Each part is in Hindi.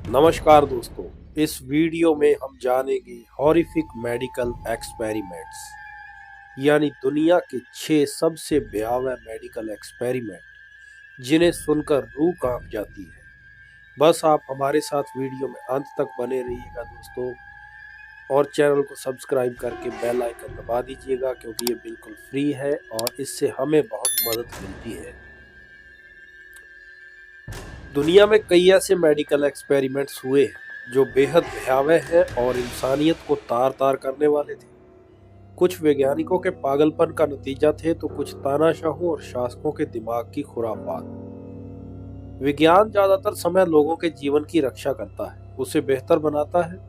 नमस्कार दोस्तों, इस वीडियो में हम जानेंगे हॉरिफिक मेडिकल एक्सपेरिमेंट्स यानी दुनिया के 6 सबसे भयावह मेडिकल एक्सपेरिमेंट जिन्हें सुनकर रूह कांप जाती है। बस आप हमारे साथ वीडियो में अंत तक बने रहिएगा दोस्तों, और चैनल को सब्सक्राइब करके बेल आइकन दबा दीजिएगा क्योंकि ये बिल्कुल फ्री है और इससे हमें बहुत मदद मिलती है। दुनिया में कई ऐसे मेडिकल एक्सपेरिमेंट्स हुए हैं जो बेहद भयावह हैं और इंसानियत को तार तार करने वाले थे। कुछ वैज्ञानिकों के पागलपन का नतीजा थे तो कुछ तानाशाहों और शासकों के दिमाग की खुराफात। विज्ञान ज्यादातर समय लोगों के जीवन की रक्षा करता है, उसे बेहतर बनाता है,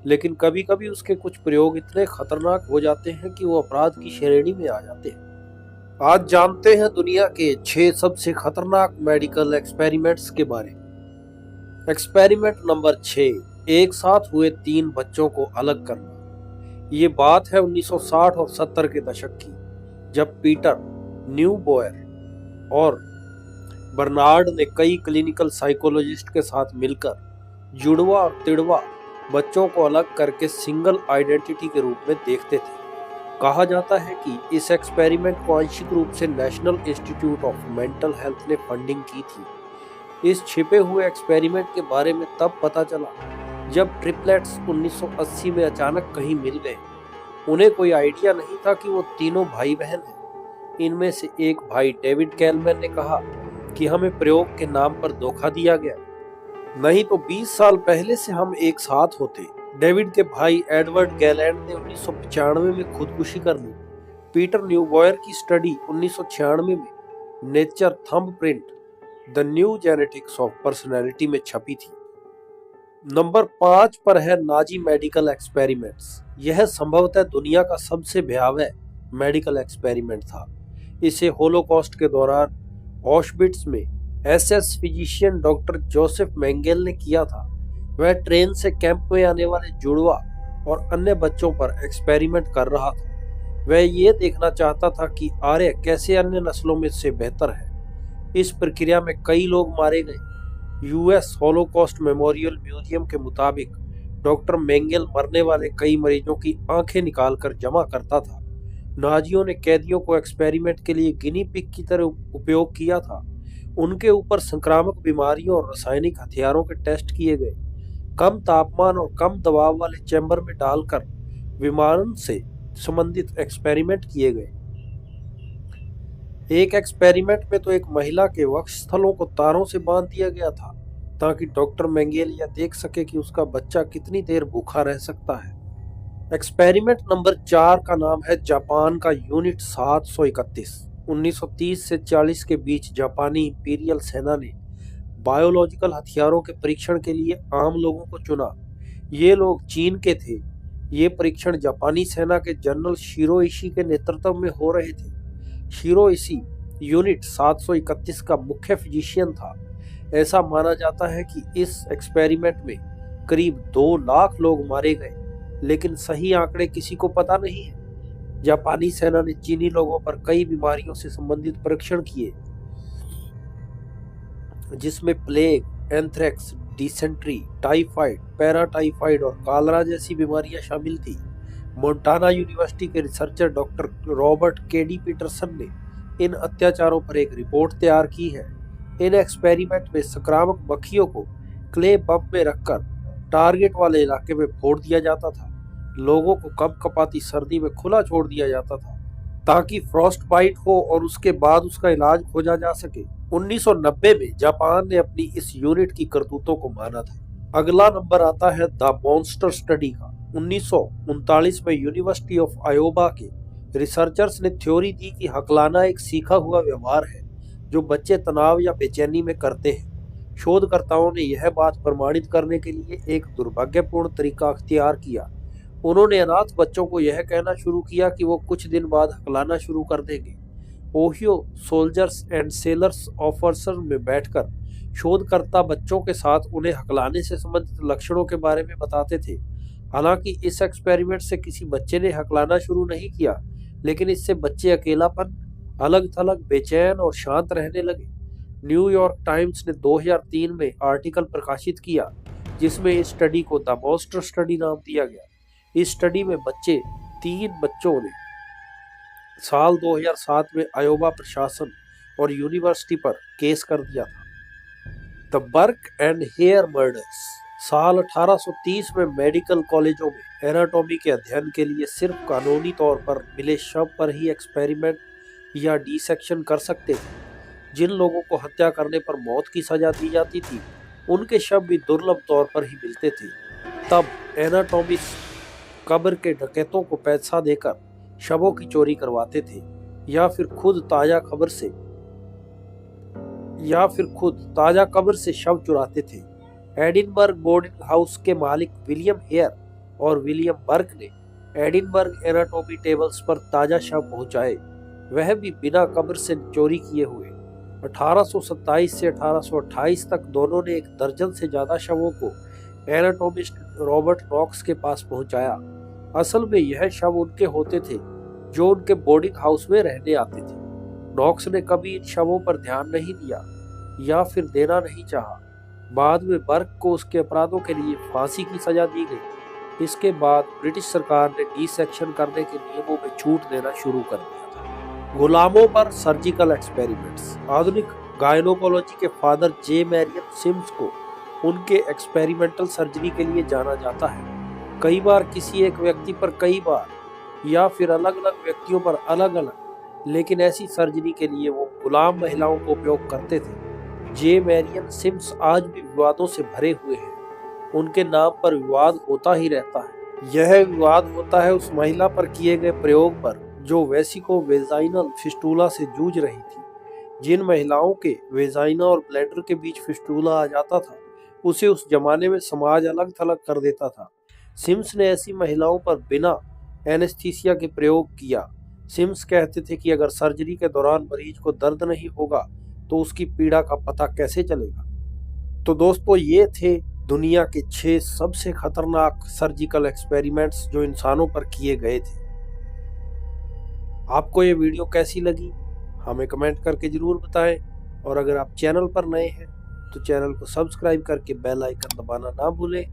लेकिन कभी कभी उसके कुछ प्रयोग इतने खतरनाक हो जाते हैं कि वो अपराध की श्रेणी में आ जाते हैं। आज जानते हैं दुनिया के 6 सबसे खतरनाक मेडिकल एक्सपेरिमेंट्स के बारे में। एक्सपेरिमेंट नंबर 6, एक साथ हुए 3 बच्चों को अलग करना। ये बात है 1960 और 70 के दशक की, जब पीटर न्यूबॉयर और बर्नार्ड ने कई क्लिनिकल साइकोलॉजिस्ट के साथ मिलकर जुड़वा और तिड़वा बच्चों को अलग करके सिंगल आइडेंटिटी के रूप में देखते थे। कहा जाता है कि इस एक्सपेरिमेंट को आंशिक रूप से national institute of mental health ने फंडिंग की थी। इस छिपे हुए एक्सपेरिमेंट के बारे में तब पता चला जब ट्रिपलेट्स 1980 में अचानक कहीं मिल गए। उन्हें कोई आइडिया नहीं था कि वो तीनों भाई बहन हैं। इनमें से एक भाई डेविड कैलमैन ने कहा कि हमें प्रयोग के नाम पर धोखा दिया गया, नहीं तो 20 साल पहले से हम एक साथ होते। डेविड के भाई एडवर्ड गैलैंड ने 1995 में खुदकुशी कर ली। पीटर न्यूबॉयर की स्टडी 1996 में nature thumbprint the new genetics of personality में छपी थी। नंबर 5 पर है नाजी मेडिकल एक्सपेरिमेंट्स। यह संभवतः दुनिया का सबसे भयावह मेडिकल एक्सपेरिमेंट था। इसे होलोकॉस्ट के दौरान ऑशविट्ज में एसएस फिजिशियन डॉक्टर जोसेफ मेंगेल ने किया था। वह ट्रेन से कैंप में आने वाले जुड़वा और अन्य बच्चों पर एक्सपेरिमेंट कर रहा था। वह ये देखना चाहता था कि आर्य कैसे अन्य नस्लों में से बेहतर है। इस प्रक्रिया में कई लोग मारे गए। यूएस होलोकॉस्ट मेमोरियल म्यूजियम के मुताबिक डॉक्टर मेंगेल मरने वाले कई मरीजों की आंखें निकालकर जमा करता था। नाजियों ने कैदियों को एक्सपेरिमेंट के लिए गिनी पिग की तरह उपयोग किया था। उनके ऊपर संक्रामक बीमारियों और रासायनिक हथियारों के टेस्ट किए गए। कम तापमान और कम दबाव वाले चैम्बर में डालकर विमानन से संबंधित एक्सपेरिमेंट किए गए। एक एक्सपेरिमेंट में तो एक महिला के वक्षस्थलों को तारों से बांध दिया गया था ताकि डॉक्टर मेंगेल यह देख सके कि उसका बच्चा कितनी देर भूखा रह सकता है। एक्सपेरिमेंट नंबर 4 का नाम है जापान का यूनिट 731। 1930 से 40 के बीच जापानी इंपीरियल सेना ने बायोलॉजिकल हथियारों के परीक्षण के लिए आम लोगों को चुना। ये लोग चीन के थे। ये परीक्षण जापानी सेना के जनरल शिरो इशी के नेतृत्व में हो रहे थे। शिरो इशी यूनिट 731 का मुख्य फिजिशियन था। ऐसा माना जाता है कि इस एक्सपेरिमेंट में करीब 2 लाख लोग मारे गए, लेकिन सही आंकड़े किसी को पता नहीं है। जापानी सेना ने चीनी लोगों पर कई बीमारियों से संबंधित परीक्षण किए, जिसमें plague, anthrax, dysentery, typhoid, paratyphoid और कॉलरा जैसी बीमारियां शामिल थी। मोंटाना यूनिवर्सिटी के researcher doctor Robert KD Peterson ने इन अत्याचारों पर एक रिपोर्ट तैयार की है। इन एक्सपेरिमेंट में संक्रामक मक्खियों को क्ले बम में रखकर टारगेट वाले इलाके में फोड़ दिया जाता था। लोगों को कपकपाती सर्दी में खुला छोड़ दिया जाता था ताकि फ्रॉस्ट बाइट हो और उसके बाद उसका इलाज खोजा जा सके। 1990 में जापान ने अपनी इस यूनिट की करतूतों को माना था। अगला नंबर आता है द मॉन्स्टर स्टडी का। 1939 में यूनिवर्सिटी ऑफ आयोवा के रिसर्चर्स ने थ्योरी दी कि हकलाना एक सीखा हुआ व्यवहार है जो बच्चे तनाव या बेचैनी में करते हैं। शोधकर्ताओं ने यह बात प्रमाणित करने के लिए एक दुर्भाग्यपूर्ण तरीका अख्तियार किया। उन्होंने अनाथ बच्चों को यह कहना शुरू किया कि वो कुछ दिन बाद हकलाना शुरू कर देंगे। Ohio soldiers and sellers officer में बैठकर शोधकर्ता बच्चों के साथ उन्हें हकलाने से संबंधित लक्षणों के बारे में बताते थे। हालांकि इस एक्सपेरिमेंट से किसी बच्चे ने हकलाना शुरू नहीं किया, लेकिन इससे बच्चे अकेलापन, अलग थलग, बेचैन और शांत रहने लगे। न्यूयॉर्क टाइम्स ने 2003 में आर्टिकल प्रकाशित किया जिसमें इस स्टडी को द मॉन्स्टर स्टडी नाम दिया गया। इस स्टडी में 3 बच्चों ने साल 2007 में आयोवा प्रशासन और यूनिवर्सिटी पर केस कर दिया था। The Burke and Hare murders. साल 1830 में मेडिकल कॉलेजों में एनाटॉमी के अध्ययन के लिए सिर्फ कानूनी तौर पर मिले शव पर ही एक्सपेरिमेंट या डिसेक्शन कर सकते थे। जिन लोगों को हत्या करने पर मौत की सजा दी जाती थी उनके शव भी दुर्लभ तौर पर ही मिलते थे। तब एनाटॉमिस्ट कब्र के डकैतों को पैसा देकर शवों की चोरी करवाते थे या फिर खुद ताजा कब्र से शव चुराते थे। एडिनबर्ग बोर्डिंग हाउस के मालिक विलियम हेयर और विलियम बर्क ने एडिनबर्ग एनाटॉमी टेबल्स पर ताजा शव पहुंचाए, वह भी बिना कब्र से चोरी किए हुए। 1827 से 1828 तक दोनों ने 1 दर्जन से ज्यादा शवों को एनाटॉमिस्ट रॉबर्ट नॉक्स के पास पहुंचाया। असल में यह शव उनके होते थे जो उनके बोर्डिंग हाउस में रहने आते थे। नॉक्स ने कभी इन शवों पर ध्यान नहीं दिया या फिर देना नहीं चाहा। बाद में बर्क को उसके अपराधों के लिए फांसी की सजा दी गई। इसके बाद ब्रिटिश सरकार ने डिसेक्शन करने के नियमों में छूट देना शुरू कर दिया था। गुलामों पर सर्जिकल एक्सपेरिमेंट्स। आधुनिक गायनोकोलॉजी के फादर जे मैरियन सिम्स को उनके एक्सपेरिमेंटल सर्जरी के लिए जाना जाता है। कई बार किसी एक व्यक्ति पर कई बार या फिर अलग अलग व्यक्तियों पर अलग अलग, लेकिन ऐसी सर्जरी के लिए वो गुलाम महिलाओं को उपयोग करते थे। जे मैरियन सिम्स आज भी विवादों से भरे हुए हैं। उनके नाम पर विवाद होता ही रहता है। यह विवाद होता है उस महिला पर किए गए प्रयोग पर जो वेसिको वेजाइनल फिस्टूला से जूझ रही थी। जिन महिलाओं के वेजाइना और ब्लैडर के बीच फिस्टूला आ जाता था उसे उस जमाने में समाज अलग थलग कर देता था। सिम्स ने ऐसी महिलाओं पर बिना एनेस्थीसिया के प्रयोग किया। सिम्स कहते थे कि अगर सर्जरी के दौरान मरीज को दर्द नहीं होगा तो उसकी पीड़ा का पता कैसे चलेगा। तो दोस्तों, ये थे दुनिया के 6 सबसे खतरनाक सर्जिकल एक्सपेरिमेंट्स जो इंसानों पर किए गए थे। आपको ये वीडियो कैसी लगी हमें कमेंट करके जरूर बताएं, और अगर आप चैनल पर नए हैं तो चैनल को सब्सक्राइब करके बेल आइकन दबाना ना भूलें।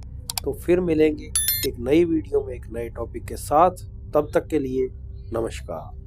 तो फिर मिलेंगे एक नई वीडियो में एक नए टॉपिक के साथ। तब तक के लिए नमस्कार।